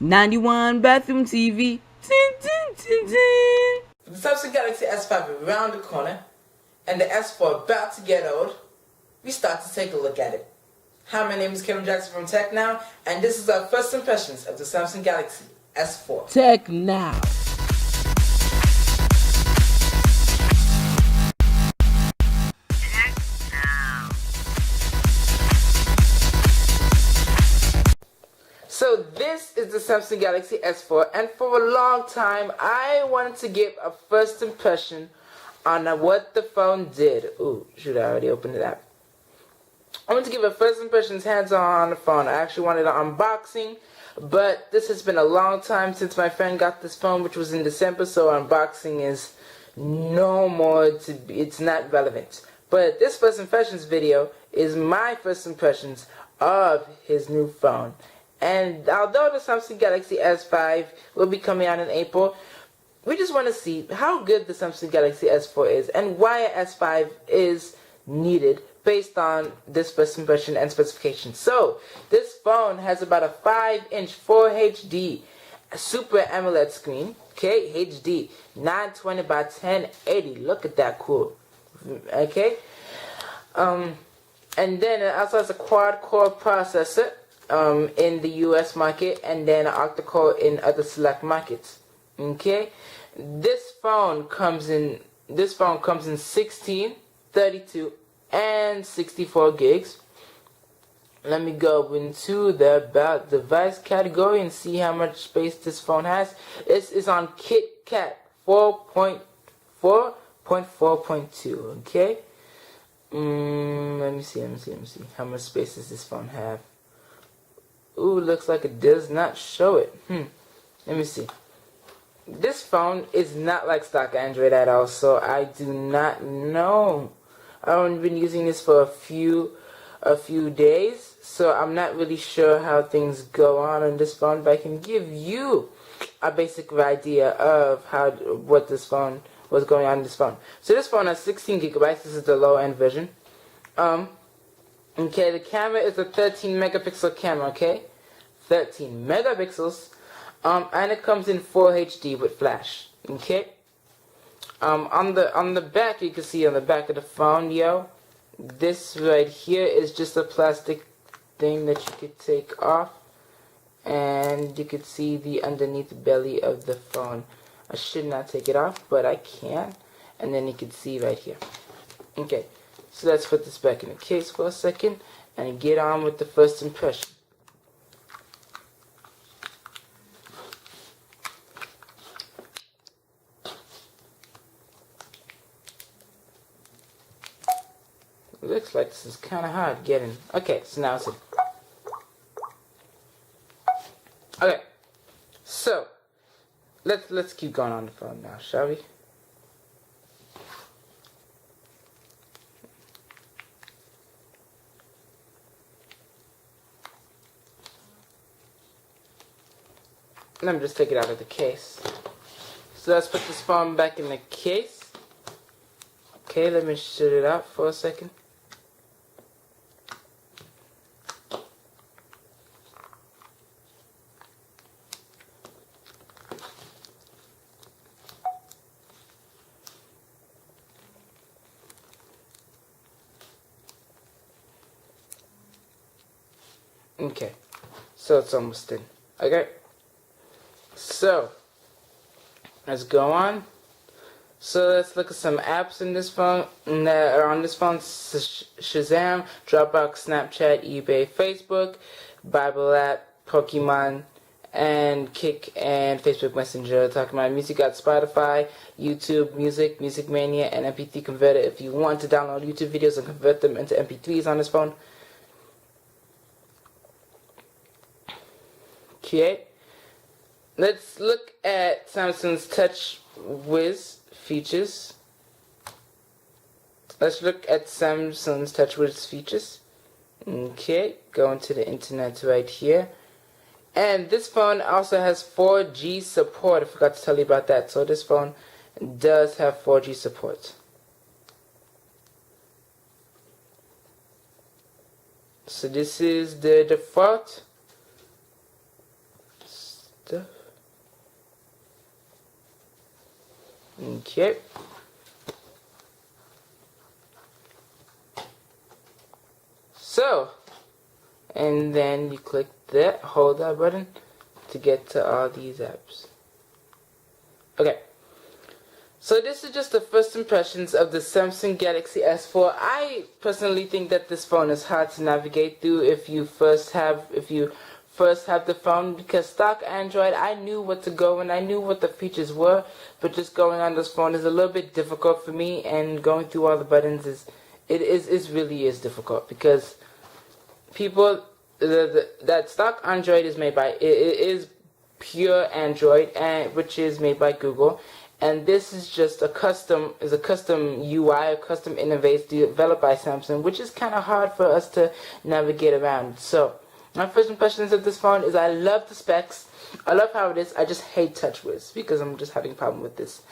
91 bathroom TV. Tin, tin, tin, tin. The Samsung Galaxy S5 around the corner and the S4 about to get old, we start to take a look at it. Hi, my name is Kevin Jackson from TechNow, and this is our first impressions of the Samsung Galaxy S4. TechNow. So this is the Samsung Galaxy S4, and for a long time I wanted to give a first impression on what the phone did. Ooh, shoot, I already opened it up. I wanted to give a first impressions hands-on on the phone. I actually wanted an unboxing, but this has been a long time since my friend got this phone, which was in December, so unboxing is no more it's not relevant. But this first impressions video is my first impressions of his new phone. And although the Samsung Galaxy S5 will be coming out in April, we just want to see how good the Samsung Galaxy S4 is and why a S5 is needed based on this first impression and specifications. So, this phone has about a 5-inch 4HD Super AMOLED screen, okay, HD, 920 by 1080. Look at that, cool, okay. And then it also has a quad-core processor in the US market, and then an octa-core in other select markets. Okay, this phone comes in 16, 32, and 64 gigs. Let me go into the about device category and see how much space this phone has. This is on KitKat 4.4.4.2. Okay. Let me see. How much space does this phone have? Ooh, looks like it does not show it. Let me see. This phone is not like stock Android at all, so I do not know. I've been using this for a few days, so I'm not really sure how things go on this phone, but I can give you a basic idea of what's going on in this phone. So this phone has 16 gigabytes. This is the low end version. Okay, the camera is a 13 megapixel camera, okay? 13 megapixels. And it comes in 4 HD with flash, okay? On the back, you can see on the back of the phone, this right here is just a plastic thing that you could take off, and you could see the underneath belly of the phone. I should not take it off, but I can, and then you can see right here. Okay, so let's put this back in the case for a second and get on with the first impression. Looks like this is kind of hard getting. Okay, so now it's in. Okay, so let's keep going on the phone now, shall we? Let me just take it out of the case. So let's put this phone back in the case. Okay, let me shut it out for a second. Okay, so it's almost in. Okay, so let's go on. So let's look at some apps in this phone that are on this phone: Shazam, Dropbox, Snapchat, eBay, Facebook, Bible app, Pokemon, and Kick, and Facebook Messenger. Talking about music, got Spotify, YouTube Music, Music Mania, and MP3 Converter. If you want to download YouTube videos and convert them into MP3s on this phone. Okay, let's look at Samsung's TouchWiz features. Okay, go into the internet right here. And this phone also has 4G support. I forgot to tell you about that. So this phone does have 4G support. So this is the default. stuff. Okay. So, and then you click that, hold that button to get to all these apps. Okay. So this is just the first impressions of the Samsung Galaxy S4. I personally think that this phone is hard to navigate through if you first have the phone, because stock Android, I knew what to go and I knew what the features were, but just going on this phone is a little bit difficult for me, and going through all the buttons is really difficult, because people that stock Android is made by it is pure Android, and which is made by Google, and this is just a custom UI, a custom interface developed by Samsung, which is kind of hard for us to navigate around. So my first impressions of this phone is I love the specs. I love how it is. I just hate TouchWiz because I'm just having a problem with this.